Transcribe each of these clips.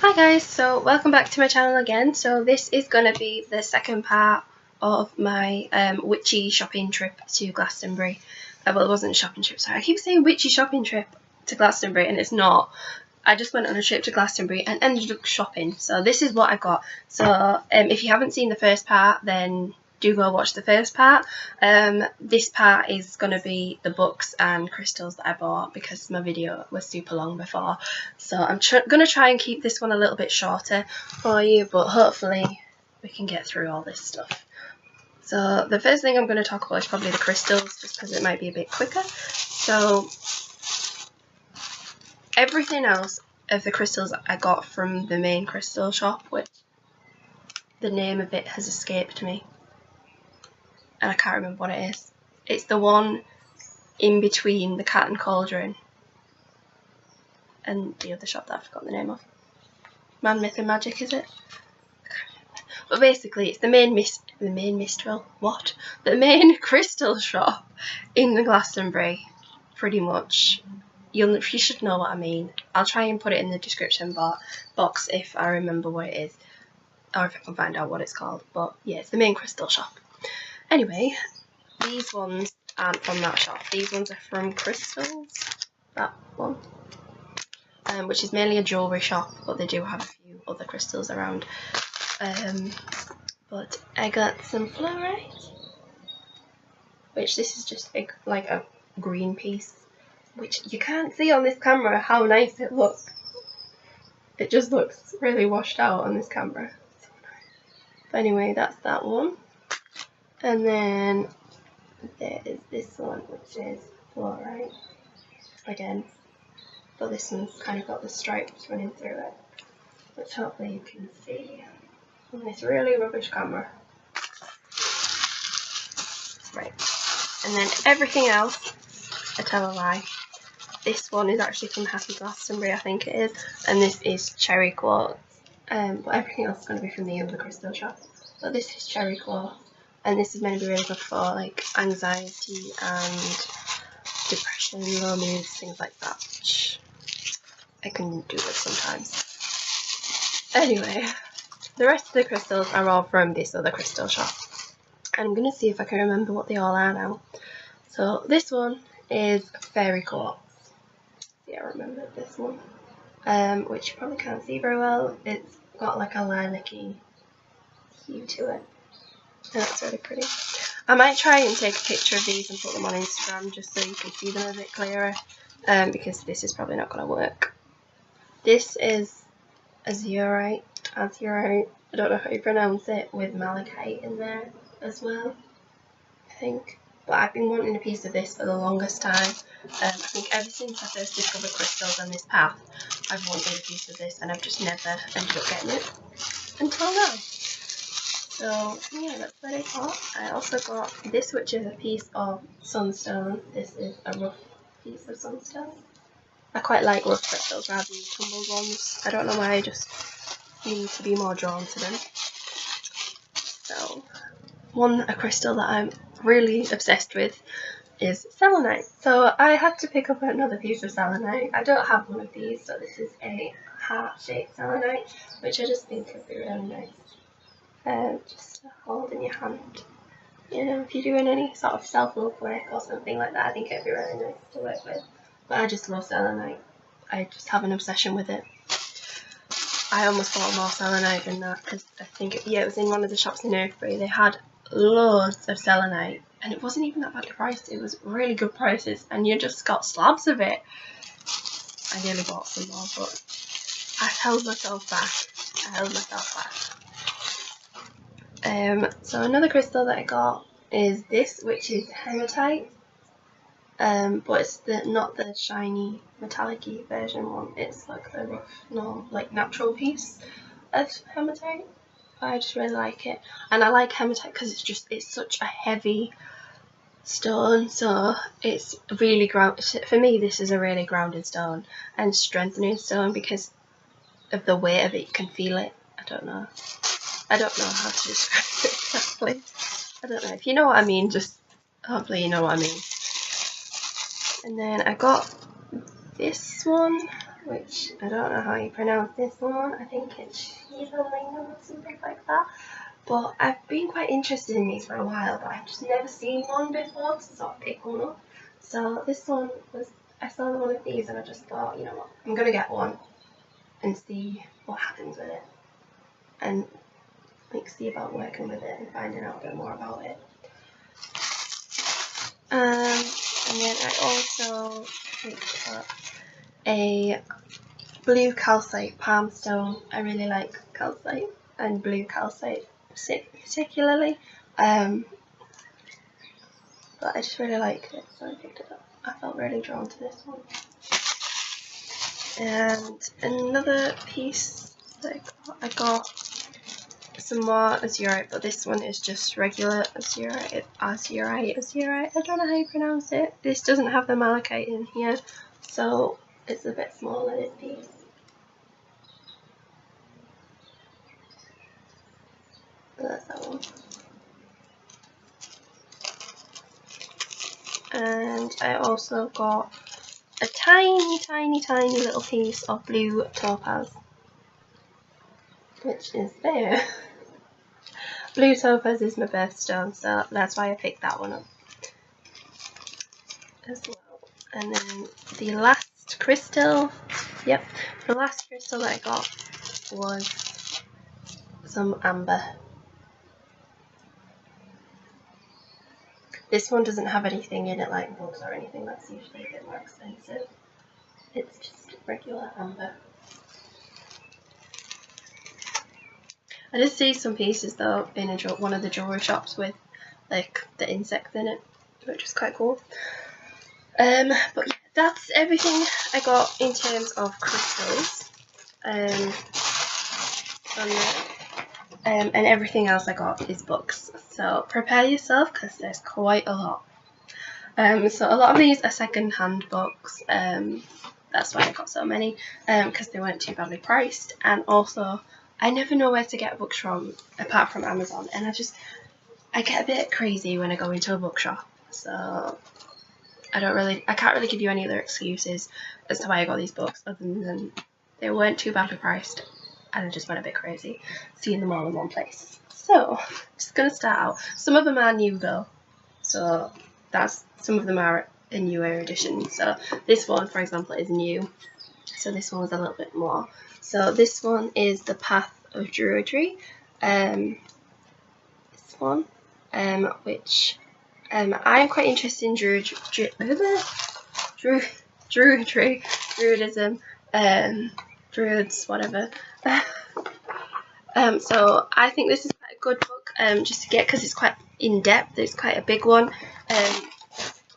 Hi guys, so welcome back to my channel again. So this is going to be the second part of my witchy shopping trip to Glastonbury. Well, it wasn't a shopping trip, sorry. I keep saying witchy shopping trip to Glastonbury and it's not. I just went on a trip to Glastonbury and ended up shopping. So this is what I got. So if you haven't seen the first part, then do go watch the first part. This part is going to be the books and crystals that I bought because my video was super long before. So I'm going to try and keep this one a little bit shorter for you, but hopefully we can get through all this stuff. So the first thing I'm going to talk about is probably the crystals, just because it might be a bit quicker. So everything else of the crystals I got from the main crystal shop, which the name of it has escaped me and I can't remember what it is. It's the one in between the Cat and Cauldron and the other shop that I've forgotten the name of. Man, Myth and Magic, is it? But basically it's the main crystal shop in the Glastonbury, pretty much. You should know what I mean. I'll try and put it in the description box if I remember what it is, or if I can find out what it's called. But yeah, it's the main crystal shop. Anyway, these ones aren't from that shop. These ones are from Crystals, that one, which is mainly a jewellery shop, but they do have a few other crystals around. But I got some fluorite, which this is just like a green piece, which you can't see on this camera how nice it looks. It just looks really washed out on this camera. So nice. But anyway, that's that one. And then there is this one, which is fluorite again, but this one's kind of got the stripes running through it, which hopefully you can see on this really rubbish camera. Right, and then everything else, I tell a lie. This one is actually from Happy Glastonbury, I think it is, and this is cherry quartz. But everything else is going to be from the other crystal shop. But this is cherry quartz. And this is meant to be really good for like anxiety and depression, low moods, things like that, which I can do with sometimes. Anyway, the rest of the crystals are all from this other crystal shop. And I'm going to see if I can remember what they all are now. So this one is fairy quartz. Yeah, I remember this one. Which you probably can't see very well. It's got like a lilac-y hue to it. And that's really pretty. I might try and take a picture of these and put them on Instagram just so you can see them a bit clearer, because this is probably not going to work. This is azurite, I don't know how you pronounce it, with malachite in there as well, I think. But I've been wanting a piece of this for the longest time. I think ever since I first discovered crystals on this path, I've wanted a piece of this and I've just never ended up getting it until now. So yeah, that's what I got. I also got this, which is a piece of sunstone. This is a rough piece of sunstone. I quite like rough crystals rather than tumbled ones. I don't know why, I just seem to be more drawn to them. So a crystal that I'm really obsessed with is selenite. So I had to pick up another piece of selenite. I don't have one of these, so this is a heart-shaped selenite, which I just think would be really nice. Just to hold in your hand. You know, if you're doing any sort of self-love work or something like that, I think it'd be really nice to work with. But I just love selenite. I just have an obsession with it. I almost bought more selenite than that because I think, it was in one of the shops in Earthbury. They had loads of selenite and it wasn't even that badly priced. It was really good prices and you just got slabs of it. I nearly bought some more, but I held myself back. So another crystal that I got is this, which is hematite, but it's not the shiny metallic-y version one. It's like a rough, like natural piece of hematite. I just really like it, and I like hematite because it's such a heavy stone, so it's really for me this is a really grounded stone and strengthening stone because of the weight of it. You can feel it. I don't know how to describe it exactly. I don't know. If you know what I mean, just hopefully you know what I mean. And then I got this one, which I don't know how you pronounce this one. I think it's Shiraling or something like that. But I've been quite interested in these for a while, but I've just never seen one before to sort of pick one up. So this one was, I saw one of these and I just thought, you know what, I'm going to get one and see what happens with it. And like see about working with it and finding out a bit more about it. And then I also picked up a blue calcite palm stone. I really like calcite and blue calcite particularly, but I just really liked it, so I picked it up. I felt really drawn to this one. And another piece that I got some more azurite, but this one is just regular azurite. I don't know how you pronounce it. This doesn't have the malachite in here, so it's a bit smaller, this piece. So that's that one. And I also got a tiny little piece of blue topaz, which is there. Blue topaz is my birthstone, so that's why I picked that one up as well. And then the last crystal, the last crystal that I got was some amber. This one doesn't have anything in it like bugs or anything, that's usually a bit more expensive. It's just regular amber. I did see some pieces though in one of the jewellery shops with like the insects in it, which is quite cool. But yeah, that's everything I got in terms of crystals. And everything else I got is books. So prepare yourself because there's quite a lot. So a lot of these are second-hand books. That's why I got so many, because they weren't too badly priced, and also I never know where to get books from apart from Amazon, and I get a bit crazy when I go into a bookshop, so I can't really give you any other excuses as to why I got these books other than they weren't too badly priced and I just went a bit crazy seeing them all in one place. So I'm just going to start out. Some of them are new though, so some of them are a newer edition. So this one, for example, is new, so this one was a little bit more. So this one is The Path of Druidry, this one, which I am quite interested in druidism, druids, whatever. So I think this is quite a good book just to get, because it's quite in depth. It's quite a big one.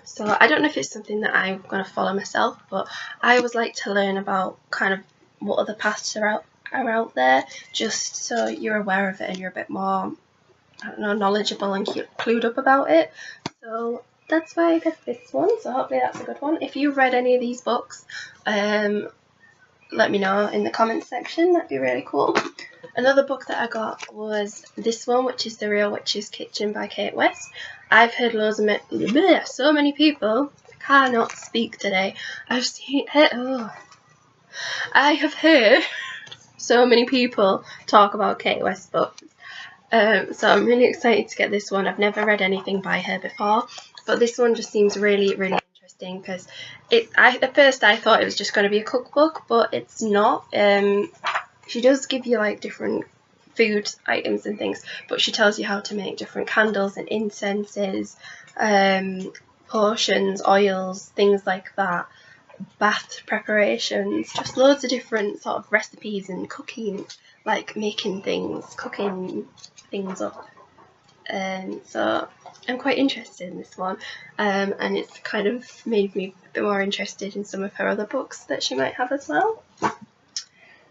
So I don't know if it's something that I'm going to follow myself, but I always like to learn about kind of what other paths are out there, just so you're aware of it and you're a bit more, I don't know, knowledgeable and clued up about it. So that's why I picked this one, so hopefully that's a good one. If you've read any of these books, let me know in the comments section, that'd be really cool. Another book that I got was this one, which is The Real Witch's Kitchen by Kate West. I've heard so many people, I cannot speak today, I have heard so many people talk about Kate West's books. So I'm really excited to get this one. I've never read anything by her before, but this one just seems really interesting because at first I thought it was just going to be a cookbook, but it's not. She does give you like different food items and things, but she tells you how to make different candles and incenses, potions, oils, things like that, bath preparations, just loads of different sort of recipes and cooking, like cooking things up. So I'm quite interested in this one, and it's kind of made me a bit more interested in some of her other books that she might have as well.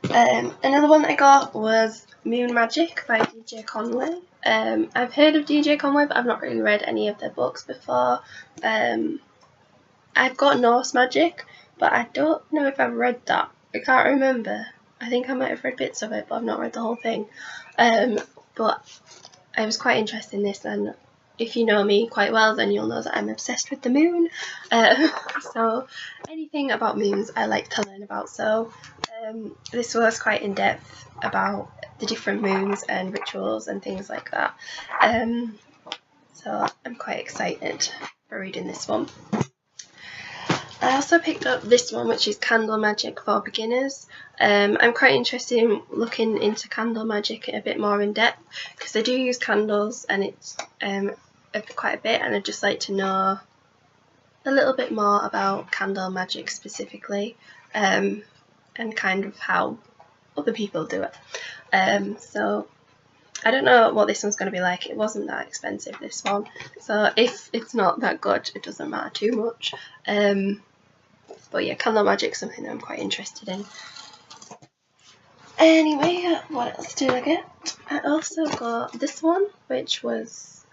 Another one that I got was Moon Magic by DJ Conway. I've heard of DJ Conway, but I've not really read any of their books before. I've got Norse Magic, but I don't know if I've read that. I can't remember. I think I might have read bits of it, but I've not read the whole thing. But I was quite interested in this, and if you know me quite well, then you'll know that I'm obsessed with the moon. So anything about moons I like to learn about. So this was quite in depth about the different moons and rituals and things like that. So I'm quite excited for reading this one. I also picked up this one, which is Candle Magic for Beginners. I'm quite interested in looking into candle magic a bit more in depth, because I do use candles and it's quite a bit, and I'd just like to know a little bit more about candle magic specifically, and kind of how other people do it. So I don't know what this one's going to be like. It wasn't that expensive, this one, so if it's not that good, it doesn't matter too much. But yeah, candle magic's something that I'm quite interested in. Anyway, what else did I get? I also got this one, which was,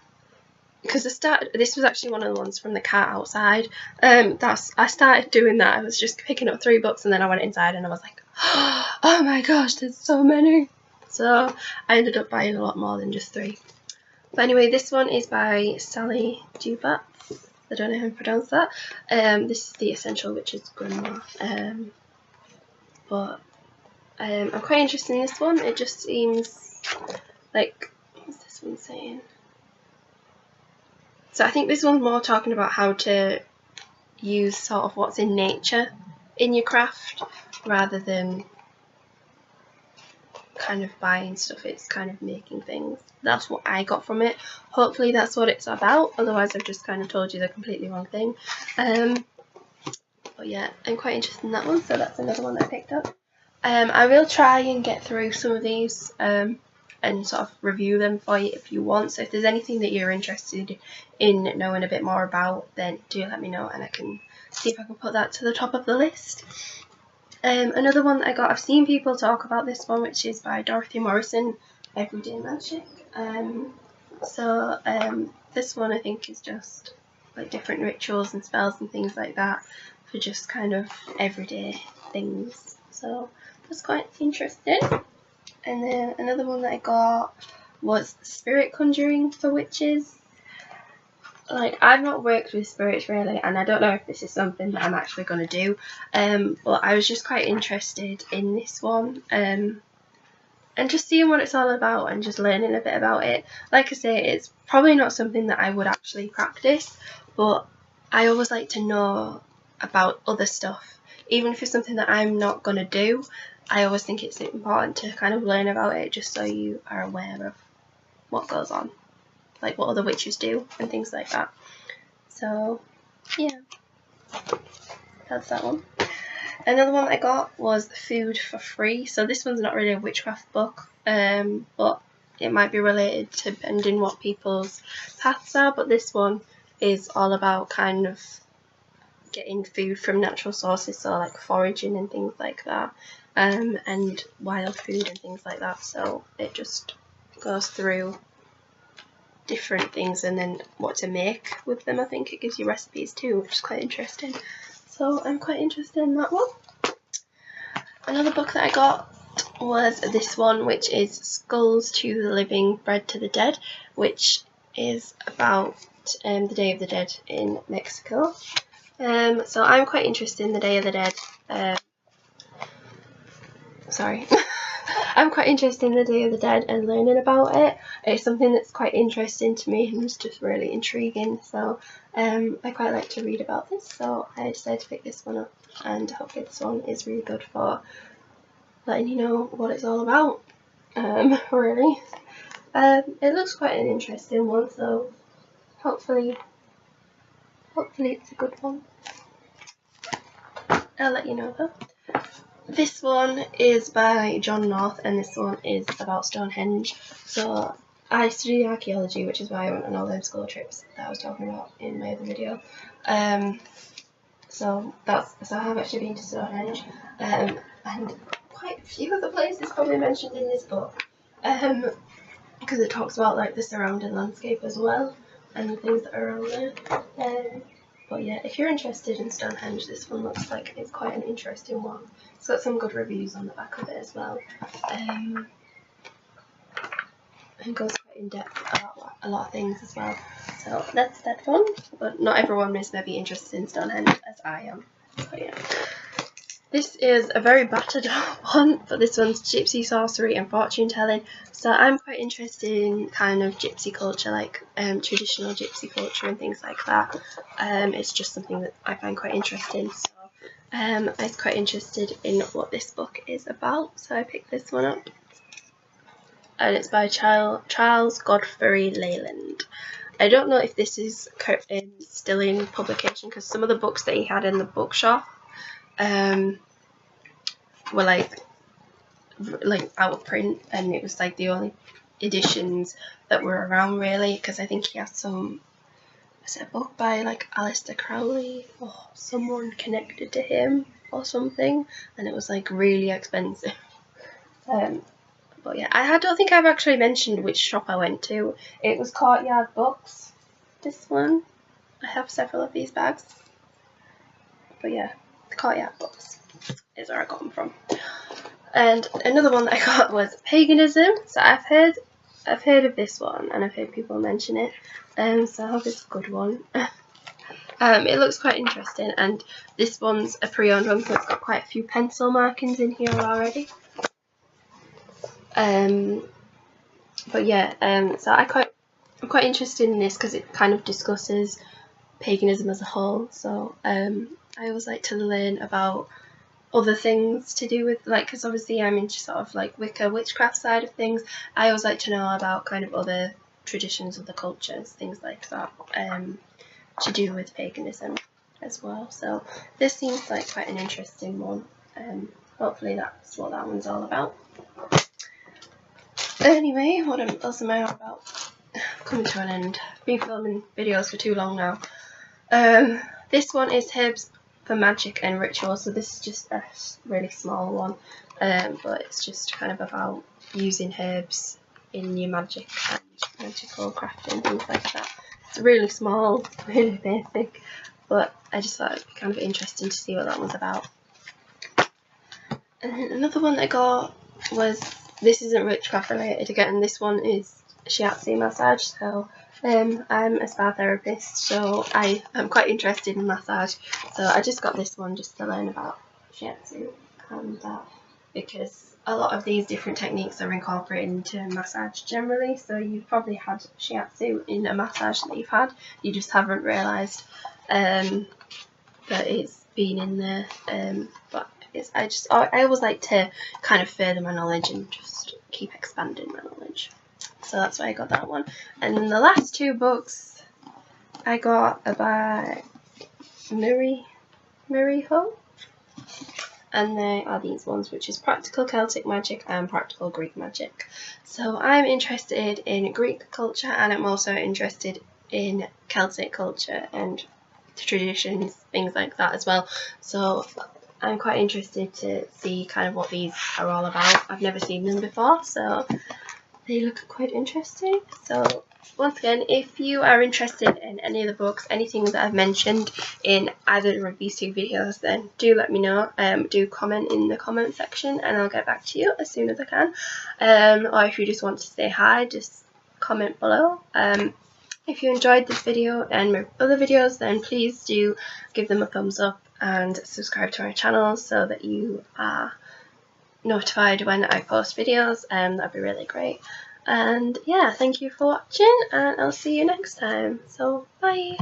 because this was actually one of the ones from the cart outside. I started doing that. I was just picking up 3 books, and then I went inside and I was like, oh my gosh, there's so many. So I ended up buying a lot more than just 3. But anyway, this one is by Sally Dubat. I don't know how to pronounce that. This is the Essential Witch's Grimoire. But I'm quite interested in this one. It just seems like, what's this one saying? So I think this one's more talking about how to use sort of what's in nature in your craft, rather than kind of buying stuff. It's kind of making things. That's what I got from it. Hopefully that's what it's about, otherwise I've just kind of told you the completely wrong thing. But yeah, I'm quite interested in that one, so that's another one that I picked up. I will try and get through some of these and sort of review them for you if you want. So if there's anything that you're interested in knowing a bit more about, then do let me know and I can see if I can put that to the top of the list. Another one that I got, I've seen people talk about this one, which is by Dorothy Morrison, Everyday Magic. This one I think is just like different rituals and spells and things like that for just kind of everyday things. So that's quite interesting. And then another one that I got was Spirit Conjuring for Witches. Like, I've not worked with spirits really, and I don't know if this is something that I'm actually going to do, but I was just quite interested in this one, and just seeing what it's all about and just learning a bit about it. Like I say, it's probably not something that I would actually practice, but I always like to know about other stuff. Even if it's something that I'm not going to do, I always think it's important to kind of learn about it, just so you are aware of what goes on, like what other witches do and things like that. So yeah, that's that one. Another one that I got was Food for Free. So this one's not really a witchcraft book, but it might be related to depending what people's paths are. But this one is all about kind of getting food from natural sources, so like foraging and things like that, and wild food and things like that. So it just goes through different things and then what to make with them. I think it gives you recipes too, which is quite interesting. So I'm quite interested in that one. Another book that I got was this one, which is Skulls to the Living, Bread to the Dead, which is about the Day of the Dead in Mexico. So I'm quite interested in the Day of the Dead. I'm quite interested in the Day of the Dead and learning about it. It's something that's quite interesting to me and it's just really intriguing. So I quite like to read about this. So I decided to pick this one up, and hopefully this one is really good for letting you know what it's all about. Really. It looks quite an interesting one, so hopefully it's a good one. I'll let you know though. This one is by John North, and this one is about Stonehenge. So I study archaeology, which is why I went on all those school trips that I was talking about in my other video. So I have actually been to Stonehenge, and quite a few other places probably mentioned in this book, because it talks about like the surrounding landscape as well and the things that are around there. But yeah, if you're interested in Stonehenge, this one looks like it's quite an interesting one. It's got some good reviews on the back of it as well. and goes quite in depth about a lot of things as well. So that's that one, but not everyone is maybe interested in Stonehenge as I am. So yeah. This is a very battered one, but this one's Gypsy Sorcery and Fortune Telling. So I'm quite interested in kind of gypsy culture, like traditional gypsy culture and things like that. It's just something that I find quite interesting. So I was quite interested in what this book is about, so I picked this one up. And it's by Charles Godfrey Leyland. I don't know if this is still in publication, because some of the books that he had in the bookshop were like out of print, and it was like the only editions that were around really, because I think he had some, is it a book by like Aleister Crowley or someone connected to him or something, and it was like really expensive. But yeah, I don't think I've actually mentioned which shop I went to. It was Courtyard Books, this one. I have several of these bags. But yeah, Courtyard Books is where I got them from. And another one that I got was Paganism. So I've heard of this one, and I've heard people mention it. So I hope it's a good one. It looks quite interesting, and this one's a pre-owned one, so it's got quite a few pencil markings in here already. But yeah, so I'm quite interested in this because it kind of discusses paganism as a whole. So I always like to learn about other things to do with, like, because obviously I'm into sort of like Wicca, witchcraft side of things. I always like to know about kind of other traditions of the cultures, things like that, to do with paganism as well. So this seems like quite an interesting one. Hopefully that's what that one's all about. Anyway, what else am I on about? Coming to an end. I've been filming videos for too long now. This one is Herbs for Magic and Ritual, so this is just a really small one, but it's just kind of about using herbs in your magic and magical crafting, things like that. It's really small, really basic, but I just thought it'd be kind of interesting to see what that one's about. And then another one I got was, this isn't witchcraft related again, this one is shiatsu massage. So I'm a spa therapist, so I am quite interested in massage, so I just got this one just to learn about shiatsu and that, because a lot of these different techniques are incorporated into massage generally. So you've probably had shiatsu in a massage that you've had, you just haven't realised that it's been in there. But I always like to kind of further my knowledge and just keep expanding my knowledge. So that's why I got that one. And then the last two books I got are by Murray Ho. And they are these ones, which is Practical Celtic Magic and Practical Greek Magic. So I'm interested in Greek culture, and I'm also interested in Celtic culture and traditions, things like that as well. So I'm quite interested to see kind of what these are all about. I've never seen them before, so they look quite interesting. So once again, if you are interested in any of the books, anything that I've mentioned in either of these two videos, then do let me know. Do comment in the comment section and I'll get back to you as soon as I can. Or if you just want to say hi, just comment below. If you enjoyed this video and my other videos, then please do give them a thumbs up and subscribe to my channel so that you are notified when I post videos. That'd be really great. And yeah, thank you for watching, and I'll see you next time. So bye.